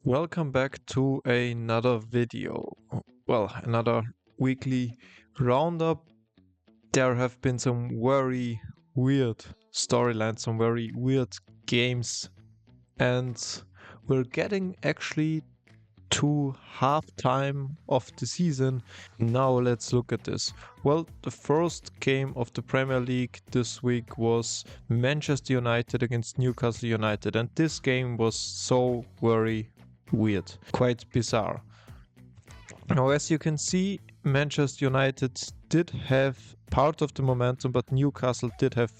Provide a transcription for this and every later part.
Welcome back to another video. Well, another weekly roundup. There have been some very weird storylines, some very weird games, and we're getting actually to halftime of the season. Now let's look at this. Well, the first game of the Premier League this week was Manchester United against Newcastle United, and this game was so very weird, quite bizarre. Now, as you can see, Manchester United did have part of the momentum, but Newcastle did have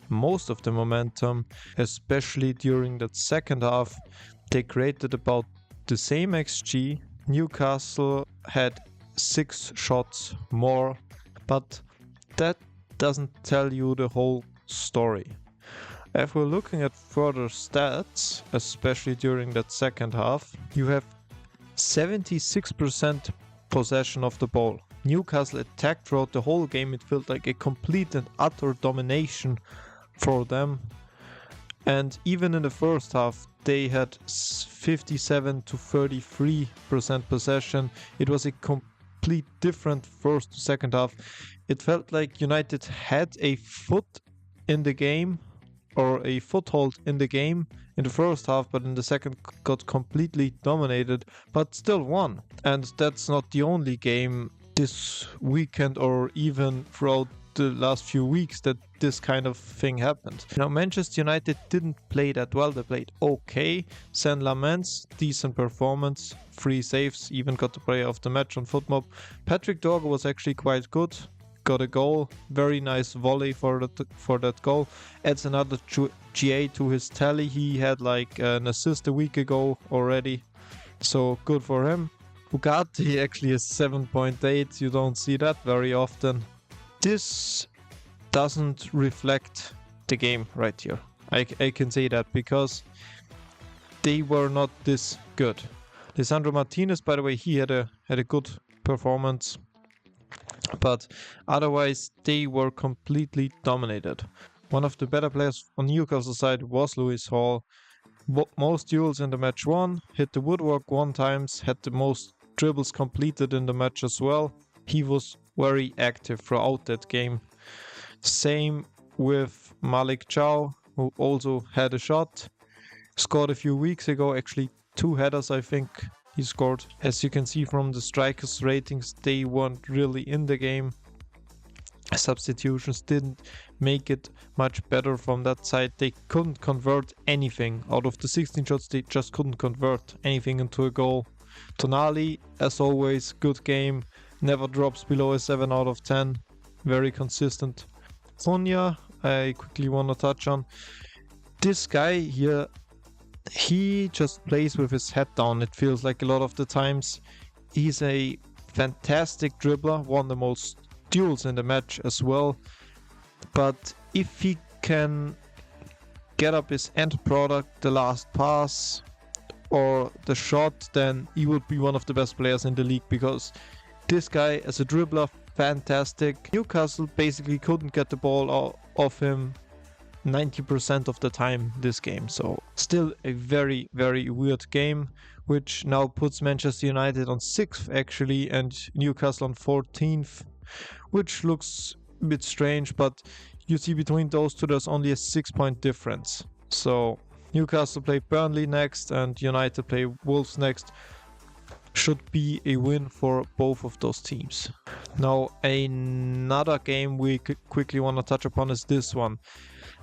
most of the momentum, especially during that second half. They created about the same XG. Newcastle had 6 shots more, but that doesn't tell you the whole story. If we're looking at further stats, especially during that second half, you have 76% possession of the ball. Newcastle attacked throughout the whole game. It felt like a complete and utter domination for them. And even in the first half, they had 57 to 33% possession. It was a complete different first to second half. It felt like United had a foot in the game, or a foothold in the game in the first half, but in the second got completely dominated, but still won. And that's not the only game this weekend or even throughout the last few weeks that this kind of thing happened. Now, Manchester United didn't play that well. They played okay. Saint Laments, decent performance, 3 saves, even got the player of the match on FootMob. Patrick Dorgo was actually quite good. Got a goal, very nice volley for that goal. Adds another GA to his tally. He had like an assist a week ago already, so good for him. Bugatti actually is 7.8. You don't see that very often. This doesn't reflect the game right here. I can say that because they were not this good. Lisandro Martinez, by the way, he had a good performance, but otherwise they were completely dominated. One of the better players on Newcastle side was Lewis Hall. Most duels in the match won, hit the woodwork 1 times, had the most dribbles completed in the match as well. He was very active throughout that game. Same with Malik Chow, who also had a shot. Scored a few weeks ago, actually 2 headers I think he scored. As you can see from the strikers ratings, they weren't really in the game. Substitutions didn't make it much better from that side. They couldn't convert anything. Out of the 16 shots, they just couldn't convert anything into a goal. Tonali, as always, good game. Never drops below a 7 out of 10. Very consistent. Sonia, I quickly want to touch on. This guy here, he just plays with his head down, it feels like a lot of the times. He's a fantastic dribbler, won the most duels in the match as well. But if he can get up his end product, the last pass or the shot, then he would be one of the best players in the league, because this guy as a dribbler, fantastic. Newcastle basically couldn't get the ball off him 90% of the time this game. So still a very, very weird game, which now puts Manchester United on 6th actually and Newcastle on 14th, which looks a bit strange, but you see between those two there's only a 6-point difference. So Newcastle play Burnley next and United play Wolves next. Should be a win for both of those teams. Now another game we quickly want to touch upon is this one.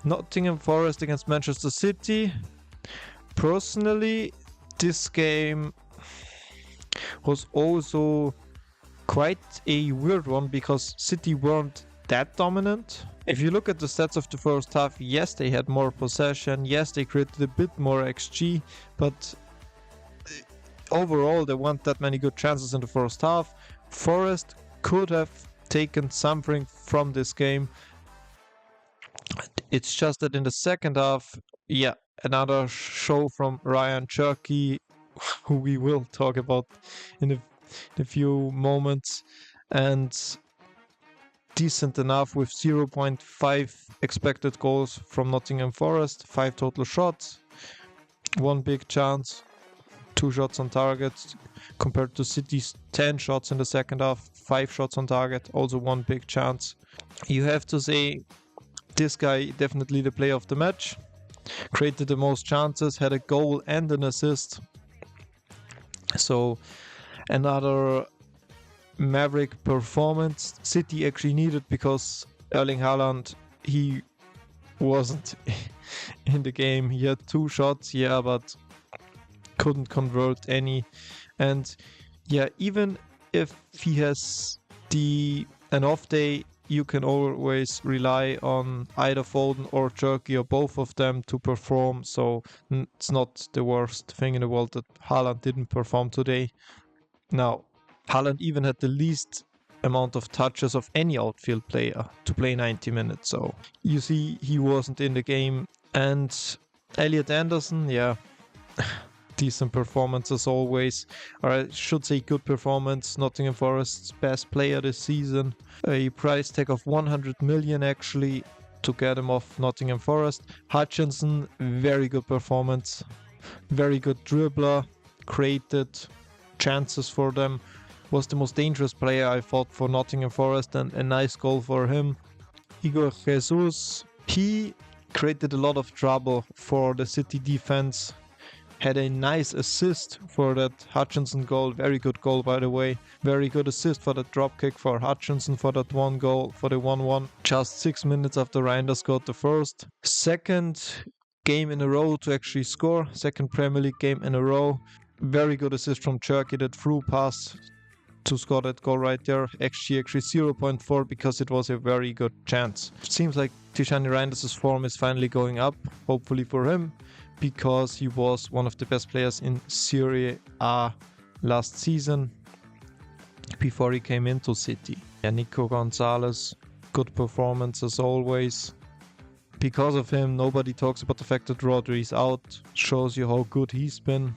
Nottingham Forest against Manchester City. Personally, this game was also quite a weird one because City weren't that dominant. If you look at the stats of the first half, yes, they had more possession, yes, they created a bit more XG, but overall there weren't that many good chances in the first half. Forest could have taken something from this game. It's just that in the second half, yeah, another show from Ryan Cherky, who we will talk about in a few moments, and decent enough with 0.5 expected goals from Nottingham Forest, 5 total shots, 1 big chance. 2 shots on target compared to City's 10 shots in the second half, 5 shots on target, also one big chance. You have to say this guy definitely the player of the match. Created the most chances, had a goal and an assist. So another maverick performance City actually needed, because Erling Haaland, he wasn't in the game. He had 2 shots, yeah, but couldn't convert any. And yeah, even if he has an off day, you can always rely on either Foden or Cherky or both of them to perform. So it's not the worst thing in the world that Haaland didn't perform today. Now, Haaland even had the least amount of touches of any outfield player to play 90 minutes. So you see, he wasn't in the game. And Elliot Anderson, yeah, decent performance as always. Or I should say good performance. Nottingham Forest's best player this season. A price tag of 100 million actually to get him off Nottingham Forest. Hutchinson, very good performance. Very good dribbler. Created chances for them. Was the most dangerous player I thought for Nottingham Forest, and a nice goal for him. Igor Jesus, he created a lot of trouble for the City defense. Had a nice assist for that Hutchinson goal. Very good goal, by the way. Very good assist for that drop kick for Hutchinson for that one goal, for the 1-1. Just 6 minutes after Reinders scored the first. Second game in a row to actually score. Second Premier League game in a row. Very good assist from Cherky, that through pass to score that goal right there. XG actually 0.4 because it was a very good chance. It seems like Tijani Reinders' form is finally going up, hopefully for him, because he was one of the best players in Serie A last season before he came into City. Yeah, Nico Gonzalez, good performance as always. Because of him, nobody talks about the fact that Rodri is out. Shows you how good he's been.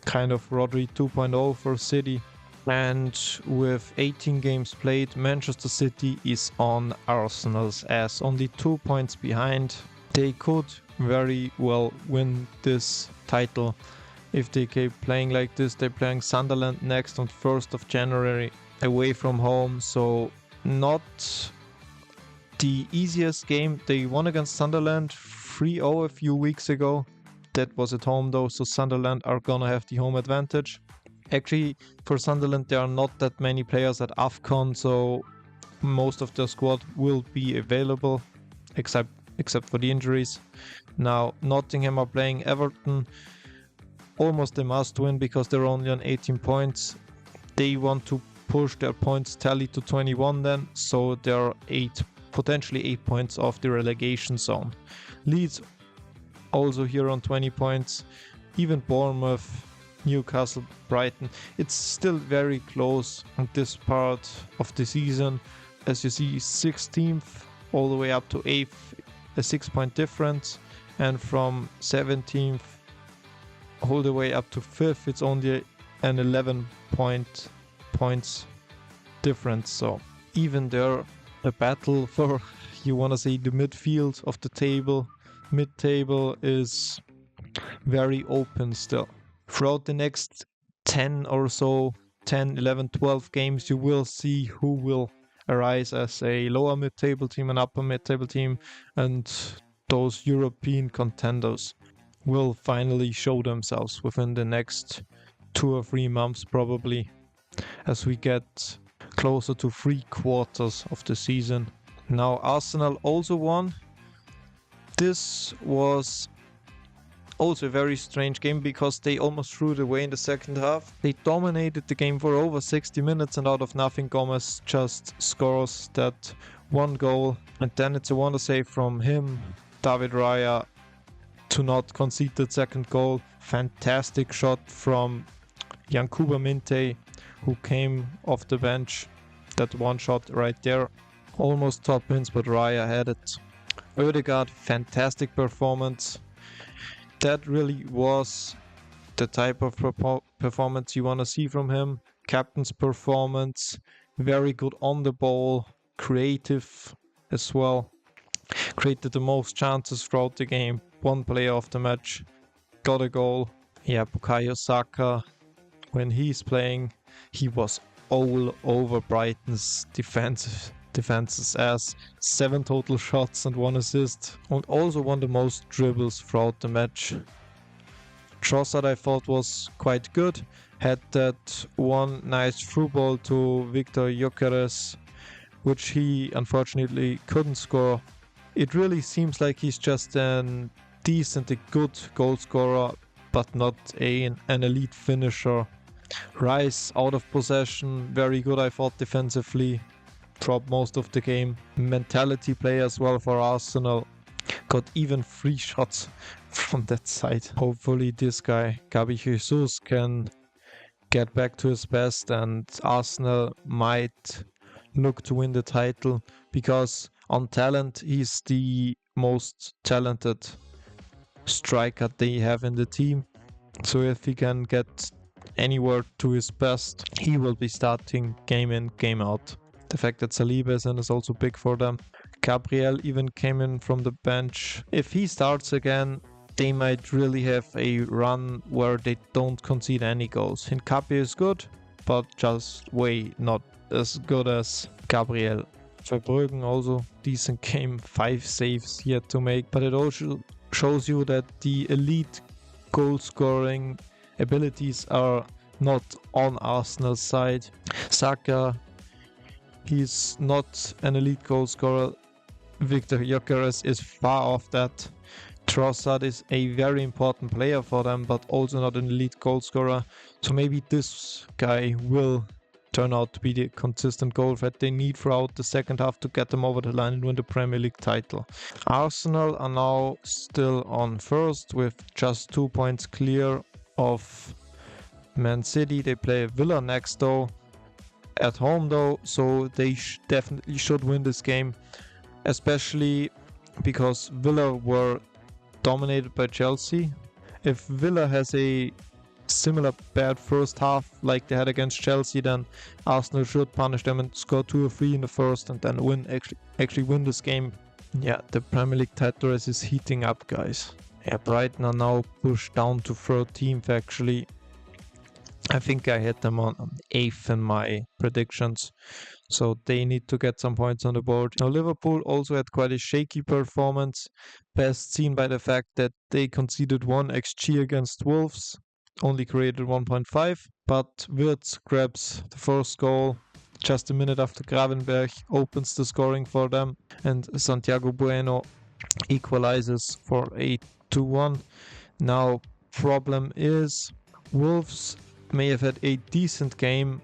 Kind of Rodri 2.0 for City. And with 18 games played, Manchester City is on Arsenal's ass, only 2 points behind. They could very well win this title if they keep playing like this. They're playing Sunderland next on 1st of January away from home, so not the easiest game. They won against Sunderland 3-0 a few weeks ago. That was at home though, so Sunderland are gonna have the home advantage. Actually, for Sunderland, there are not that many players at AFCON, so most of their squad will be available, except for the injuries. Now, Nottingham are playing Everton. Almost a must win because they're only on 18 points. They want to push their points tally to 21 then, so they're potentially 8 points off the relegation zone. Leeds also here on 20 points. Even Bournemouth, Newcastle, Brighton. It's still very close at this part of the season. As you see, 16th all the way up to 8th, a 6-point difference. And from 17th all the way up to 5th, it's only an 11 points difference. So even there, a battle for, you want to say, the midfield of the table. Mid-table is very open still. Throughout the next 10 or so, 10, 11, 12 games, you will see who will arise as a lower mid-table team, an upper mid-table team, and those European contenders will finally show themselves within the next 2 or 3 months probably, as we get closer to 3/4 of the season. Now, Arsenal also won. This was also a very strange game because they almost threw it away in the second half. They dominated the game for over 60 minutes, and out of nothing Gomez just scores that one goal, and then it's a wonder save from him, David Raya, to not concede that second goal. Fantastic shot from Yankuba Minte, who came off the bench. That one shot right there, almost top ins, but Raya had it. Odegaard, fantastic performance. That really was the type of performance you want to see from him. Captain's performance, very good on the ball, creative as well. Created the most chances throughout the game. One player of the match, got a goal. Yeah, Bukayo Saka, when he's playing, he was all over Brighton's defenses as 7 total shots and 1 assist, and also won the most dribbles throughout the match. Trossard I thought was quite good, had that one nice through ball to Victor Gyökeres, which he unfortunately couldn't score. It really seems like he's just a good goal scorer, but not an elite finisher. Rice out of possession, very good I thought defensively, dropped most of the game. Mentality play as well for Arsenal, got even 3 shots from that side. Hopefully this guy, Gabi Jesus, can get back to his best and Arsenal might look to win the title, because on talent he's the most talented striker they have in the team. So if he can get anywhere to his best, he will be starting game in, game out. The fact that Saliba is in is also big for them. Gabriel even came in from the bench. If he starts again, they might really have a run where they don't concede any goals. Hincapié is good, but just way not as good as Gabriel. Verbruggen also decent game, 5 saves yet to make, but it also shows you that the elite goal scoring abilities are not on Arsenal's side. Saka, he's not an elite goal scorer. Victor Gyökeres is far off that. Trossard is a very important player for them, but also not an elite goal scorer. So maybe this guy will turn out to be the consistent goal threat they need throughout the second half to get them over the line and win the Premier League title. Arsenal are now still on first with just 2 points clear of Man City. They play Villa next though, at home though, so they definitely should win this game, especially because Villa were dominated by Chelsea. If Villa has a similar bad first half like they had against Chelsea, then Arsenal should punish them and score 2 or 3 in the first and then actually win this game. Yeah, the Premier League title race is heating up, guys. Yeah, Brighton are now pushed down to 13th actually. I think I had them on 8th in my predictions, so they need to get some points on the board. Now Liverpool also had quite a shaky performance, best seen by the fact that they conceded 1 XG against Wolves, only created 1.5, but Wirtz grabs the first goal just a minute after Gravenberch opens the scoring for them, and Santiago Bueno equalizes for a 2-1. Now problem is Wolves may have had a decent game,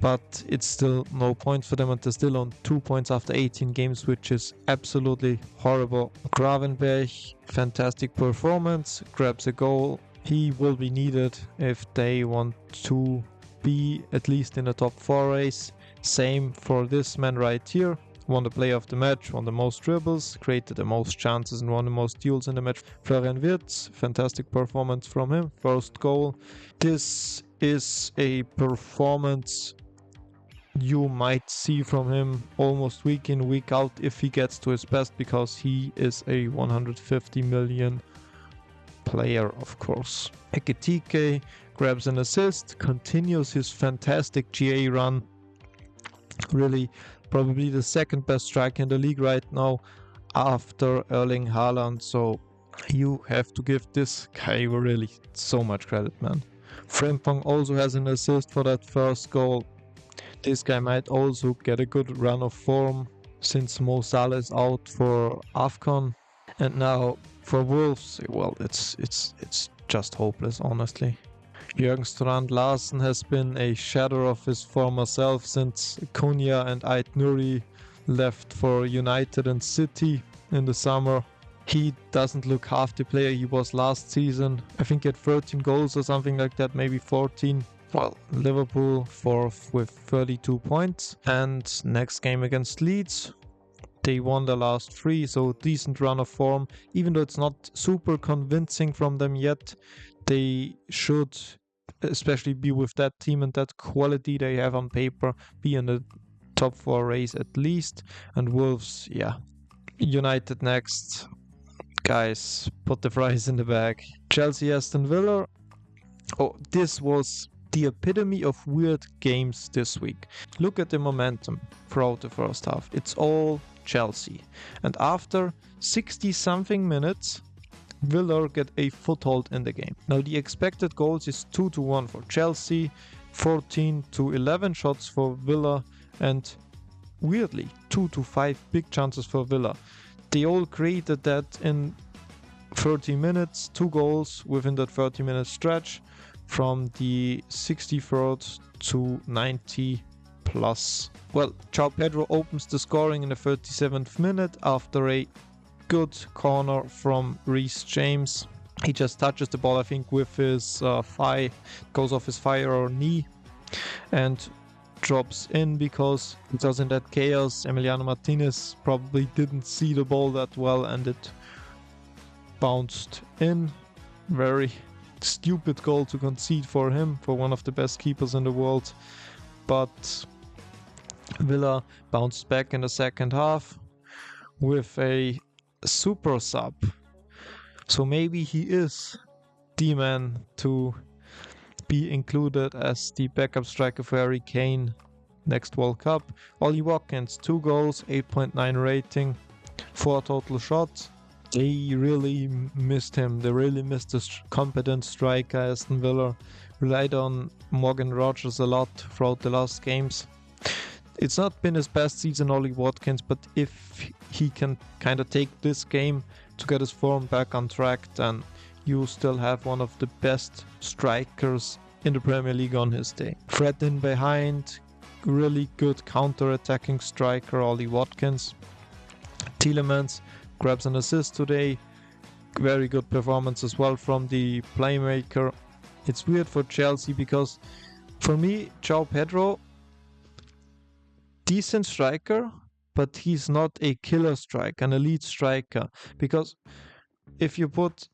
but it's still no points for them and they're still on 2 points after 18 games, which is absolutely horrible. Gravenberch, fantastic performance, grabs a goal. He will be needed if they want to be at least in the top 4 race. Same for this man right here. Won the player of the match, won the most dribbles, created the most chances and won the most duels in the match. Florian Wirtz, fantastic performance from him, first goal. This is a performance you might see from him almost week in, week out if he gets to his best, because he is a 150 million player, of course. Ekitike grabs an assist, continues his fantastic GA run. Really, probably the second best striker in the league right now after Erling Haaland. So you have to give this guy really so much credit, man. Frimpong also has an assist for that first goal. This guy might also get a good run of form since Mo Salah is out for AFCON. And now for Wolves, well, it's just hopeless, honestly. Jürgen Strand Larsen has been a shadow of his former self since Konya and Ait Nuri left for United and City in the summer. He doesn't look half the player he was last season. I think he had 13 goals or something like that, maybe 14. Well, Liverpool 4th with 32 points. And next game against Leeds, they won the last 3, so decent run of form. Even though it's not super convincing from them yet, they should, especially be with that team and that quality they have on paper, be in the top 4 race at least. And Wolves, yeah. United next. Guys, put the fries in the bag. Chelsea, Aston Villa. Oh, this was the epitome of weird games this week. Look at the momentum throughout the first half. It's all Chelsea. And after 60 something minutes, Villa get a foothold in the game. Now the expected goals is 2-1 for Chelsea, 14-11 shots for Villa, and weirdly 2-5 big chances for Villa. They all created that in 30 minutes, 2 goals within that 30-minute stretch from the 63rd to 90 plus. Well, João Pedro opens the scoring in the 37th minute after a good corner from Reece James. He just touches the ball, I think, with his thigh, goes off his thigh or knee, and drops in because in that chaos, Emiliano Martinez probably didn't see the ball that well and it bounced in. Very stupid goal to concede for him, for one of the best keepers in the world. But Villa bounced back in the second half with a super sub. So maybe he is the man to be included as the backup striker for Harry Kane next World Cup. Ollie Watkins, 2 goals, 8.9 rating, 4 total shots. They really missed him. They really missed a competent striker. Aston Villa relied on Morgan Rogers a lot throughout the last games. It's not been his best season, Ollie Watkins, but if he can kind of take this game to get his form back on track, then you still have one of the best strikers in the Premier League on his day. Fred in behind, really good counter-attacking striker, Ollie Watkins. Tielemans grabs an assist today. Very good performance as well from the playmaker. It's weird for Chelsea because for me, João Pedro, decent striker, but he's not a killer striker, an elite striker. Because if you put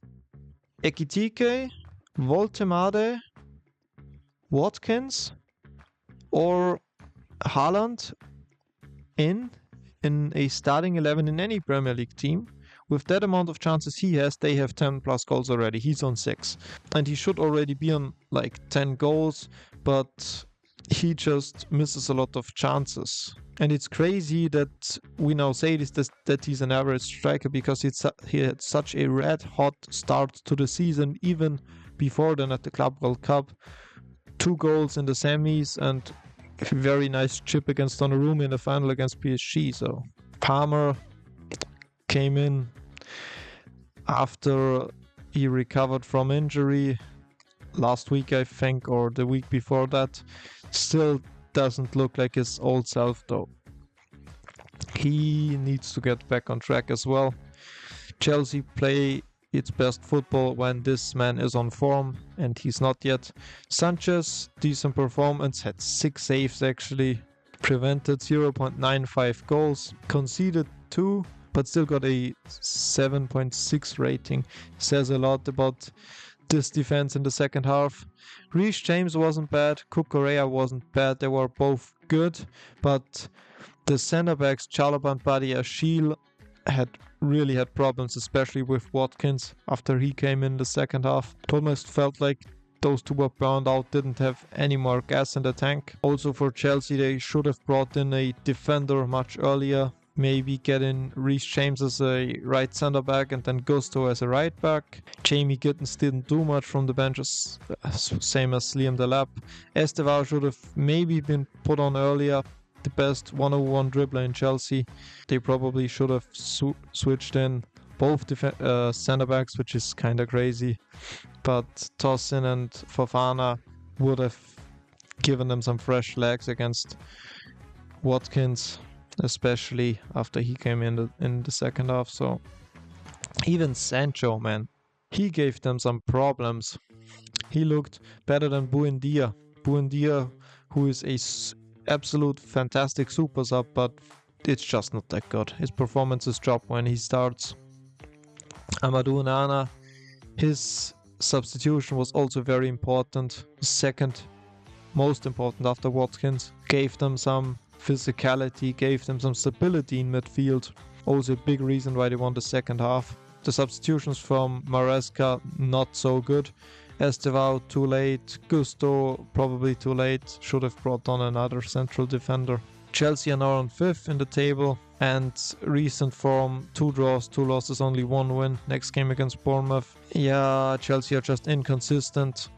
Ekitike, Voltemade, Watkins or Haaland in a starting 11 in any Premier League team, with that amount of chances he has, they have 10 plus goals already. He's on 6. And he should already be on like 10 goals, but he just misses a lot of chances. And it's crazy that we now say this, that he's an average striker because he had such a red hot start to the season, even before then at the Club World Cup. 2 goals in the semis and a very nice chip against Donnarumma in the final against PSG. So Palmer came in after he recovered from injury last week, I think, or the week before that. Still doesn't look like his old self though. He needs to get back on track as well. Chelsea play its best football when this man is on form, and he's not yet. Sanchez, decent performance, had 6 saves actually, prevented 0.95 goals, conceded 2, but still got a 7.6 rating. Says a lot about this defense in the second half. Reece James wasn't bad, Cucurella wasn't bad, they were both good, but the centre backs, Chalobah and Badiashile, really had problems, especially with Watkins after he came in the second half. It almost felt like those two were burned out, didn't have any more gas in the tank. Also for Chelsea, they should have brought in a defender much earlier. Maybe get in Reece James as a right centre back and then Gusto as a right back. Jamie Gittins didn't do much from the bench, same as Liam Delap. Estevao should have maybe been put on earlier. The best 101 dribbler in Chelsea. They probably should have switched in both centre backs, which is kind of crazy. But Tosin and Fofana would have given them some fresh legs against Watkins, especially after he came in the second half. So even Sancho, man, he gave them some problems. He looked better than Buendia. Buendia, who is a absolute fantastic super sub, but it's just not that good. His performances drop when he starts. Amadou Onana, his substitution was also very important. Second most important after Watkins. Gave them some physicality, gave them some stability in midfield. Also a big reason why they won the second half. The substitutions from Maresca, not so good. Estevao too late, Gusto probably too late, should have brought on another central defender. Chelsea are now on 5th in the table, and recent form, 2 draws, 2 losses, only 1 win. Next game against Bournemouth. Yeah, Chelsea are just inconsistent.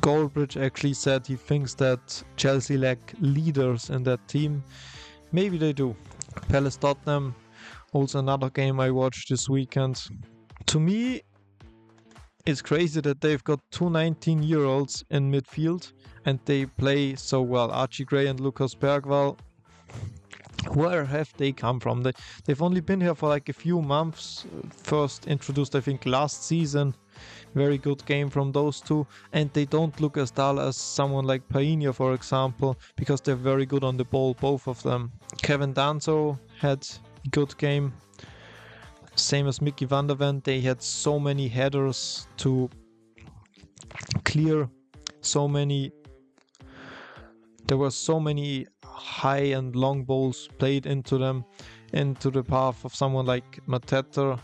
Goldbridge actually said he thinks that Chelsea lack leaders in that team. Maybe they do. Palace Tottenham, also another game I watched this weekend. To me, it's crazy that they've got 2 19-year-olds in midfield and they play so well. Archie Gray and Lucas Bergwall. Where have they come from? They've only been here for like a few months. First introduced, I think, last season. Very good game from those two. And they don't look as dull as someone like Painho, for example, because they're very good on the ball, both of them. Kevin Danso had a good game. Same as Mickey van der Ven. They had so many headers to clear. There were so many high and long balls played into them, into the path of someone like Mateta.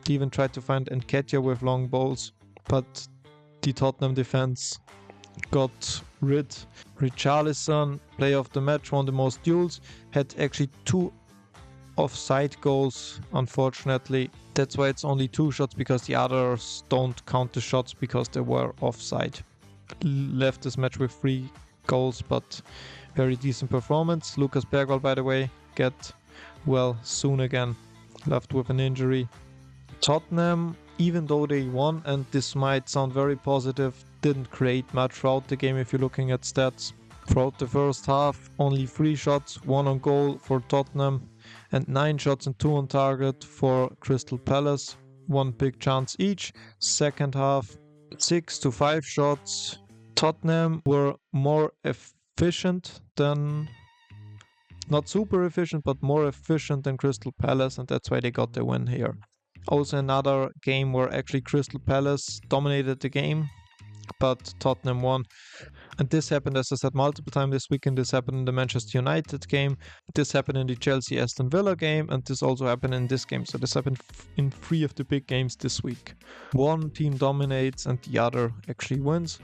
They even tried to find Nketiah with long balls, but the Tottenham defense got rid. Richarlison, player of the match, won the most duels, had actually 2 offside goals, unfortunately. That's why it's only 2 shots, because the others don't count the shots because they were offside. Left this match with 3 goals, but very decent performance. Lucas Bergwall, by the way, get well soon again. Left with an injury. Tottenham, even though they won, and this might sound very positive, didn't create much throughout the game if you're looking at stats. Throughout the first half, only 3 shots, 1 on goal for Tottenham, and 9 shots and 2 on target for Crystal Palace. 1 big chance each. Second half, 6 to 5 shots. Tottenham were more efficient than, not super efficient, but more efficient than Crystal Palace, and that's why they got the win here. Also another game where actually Crystal Palace dominated the game, but Tottenham won. And this happened, as I said, multiple times this weekend. This happened in the Manchester United game, this happened in the Chelsea-Aston Villa game, and this also happened in this game. So this happened in 3 of the big games this week. One team dominates and the other actually wins,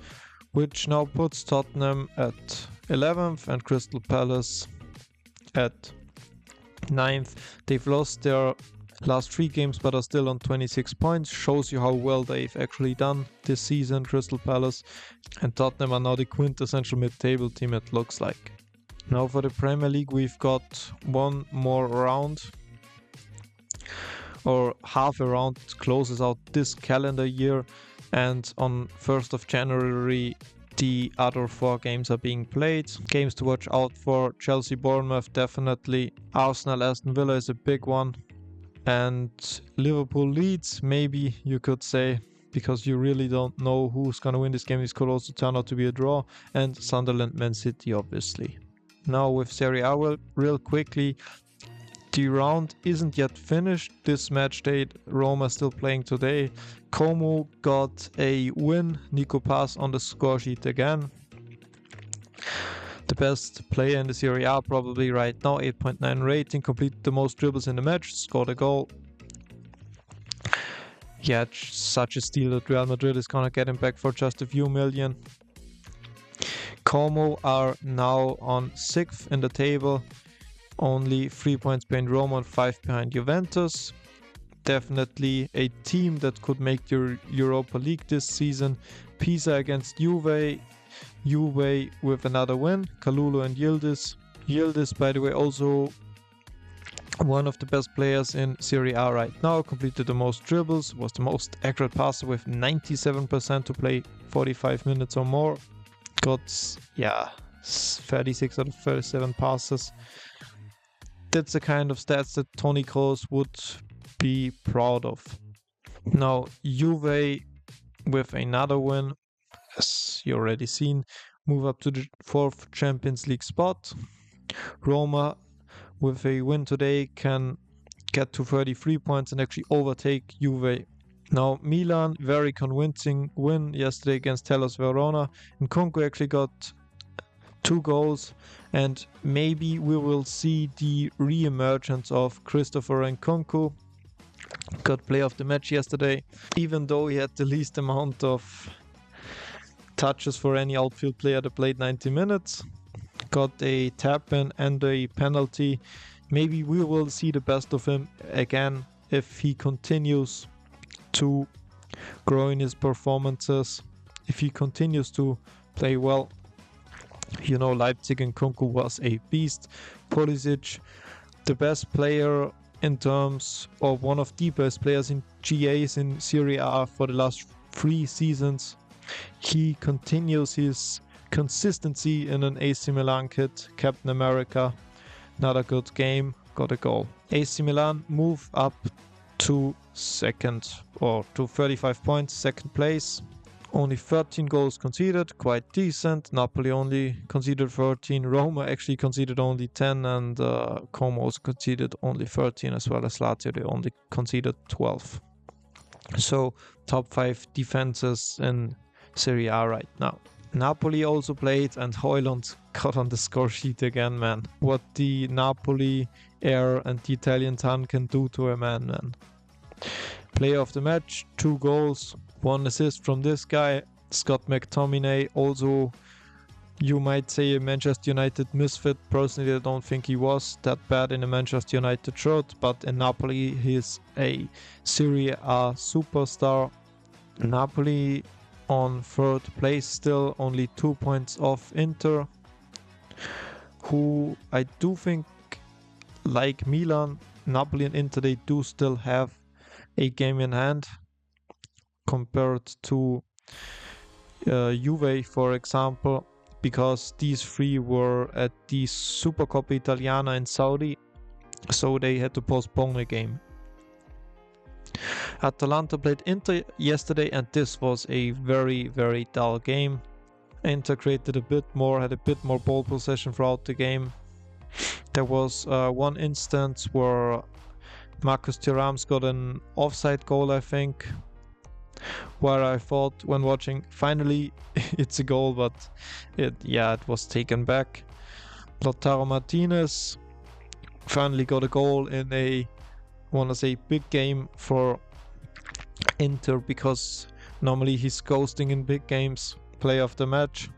which now puts Tottenham at 11th and Crystal Palace at 9th. They've lost their last 3 games but are still on 26 points. Shows you how well they've actually done this season, Crystal Palace. And Tottenham are now the quintessential mid-table team, it looks like. Now for the Premier League, we've got 1 more round, or half a round. It closes out this calendar year, and on 1st of January the other 4 games are being played. Games to watch out for: Chelsea, Bournemouth, definitely. Arsenal, Aston Villa is a big one. And Liverpool, Leeds, maybe you could say, because you really don't know who's going to win this game. This could also turn out to be a draw. And Sunderland, Man City, obviously. Now with Serie A, real quickly, the round isn't yet finished. This match date, Roma still playing today. Como got a win. Nico Paz on the score sheet again. The best player in the Serie A probably right now, 8.9 rating, completed the most dribbles in the match, scored a goal. Yeah, such a steal that Real Madrid is gonna get him back for just a few million. Como are now on 6th in the table, only 3 points behind Roma and 5 behind Juventus. Definitely a team that could make your Europa League this season. Pisa against Juve. Juve with another win. Kalulu and Yildiz. Yildiz, by the way, also one of the best players in Serie A right now. Completed the most dribbles, was the most accurate passer with 97% to play 45 minutes or more. Got, 36 out of 37 passes. That's the kind of stats that Toni Kroos would be proud of. Now, Juve with another win, as you already seen, move up to the 4th Champions League spot. Roma with a win today can get to 33 points and actually overtake Juve. Now Milan, very convincing win yesterday against Hellas Verona. Nkunku actually got 2 goals, and maybe we will see the re-emergence of Christopher Nkunku. Got player of the match yesterday, even though he had the least amount of touches for any outfield player that played 90 minutes. Got a tap in and a penalty. Maybe we will see the best of him again if he continues to grow in his performances, if he continues to play well. You know, Leipzig and Kunku was a beast. Pulisic, the best player in terms of one of the best players in GAs in Serie A for the last 3 seasons. He continues his consistency in an AC Milan kit. Captain America, another good game, got a goal. AC Milan move up to second, or to 35 points, second place. Only 13 goals conceded, quite decent. Napoli only conceded 13. Roma actually conceded only 10, and Como also conceded only 13, as well as Lazio. They only conceded 12. So top 5 defenses in Serie A right now. Napoli also played, and Højlund got on the score sheet again, man. What the Napoli air and the Italian ton can do to a man. Player of the match, 2 goals, 1 assist from this guy, Scott McTominay. Also, you might say a Manchester United misfit. Personally, I don't think he was that bad in a Manchester United shirt, but in Napoli, he's a Serie A superstar. Napoli on 3rd place still, only 2 points off Inter, who I do think, like Milan, Napoli and Inter, they do still have a game in hand compared to Juve, for example, because these 3 were at the Supercoppa Italiana in Saudi, so they had to postpone a game. Atalanta played Inter yesterday, and this was a very, very dull game. Inter created a bit more, had a bit more ball possession throughout the game. There was one instance where Marcus Thuram got an offside goal, I think, where I thought when watching, finally it's a goal, but it was taken back. Lautaro Martinez finally got a goal in a, wanna say, big game for Inter, because normally he's ghosting in big games. Player of the match.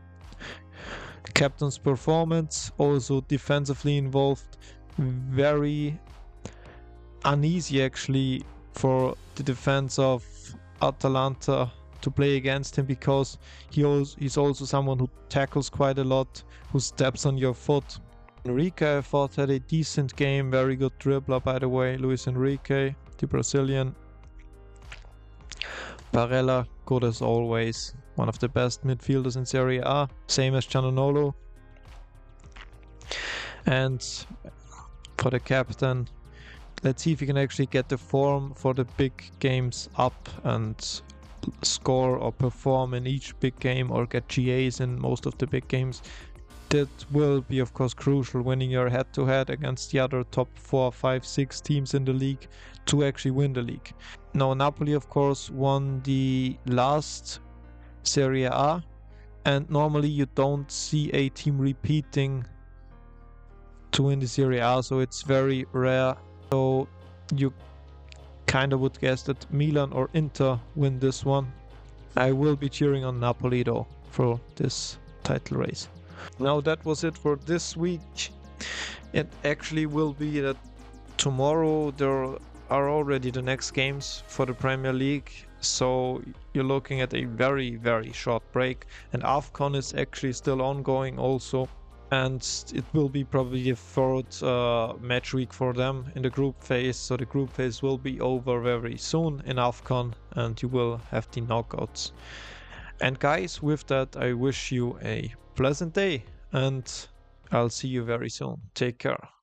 Captain's performance, also defensively involved. Very uneasy actually for the defense of Atalanta to play against him, because he's also someone who tackles quite a lot, who steps on your foot. Enrique, I thought, had a decent game, very good dribbler, by the way, Luis Enrique, the Brazilian. Barella, good as always, one of the best midfielders in Serie A, same as Cianonolo. And for the captain, let's see if he can actually get the form for the big games up and score or perform in each big game, or get GAs in most of the big games. That will be, of course, crucial, winning your head-to-head against the other top 4, 5, 6 teams in the league to actually win the league. Now, Napoli, of course, won the last Serie A, and normally you don't see a team repeating to win the Serie A, so it's very rare. So you kind of would guess that Milan or Inter win this one. I will be cheering on Napoli though for this title race. Now that was it for this week. It actually will be that tomorrow there are already the next games for the Premier League, so you're looking at a very, very short break, and AFCON is actually still ongoing also, and it will be probably the 3rd match week for them in the group phase, so the group phase will be over very soon in AFCON, and you will have the knockouts. And guys, with that, I wish you a pleasant day, and I'll see you very soon. Take care.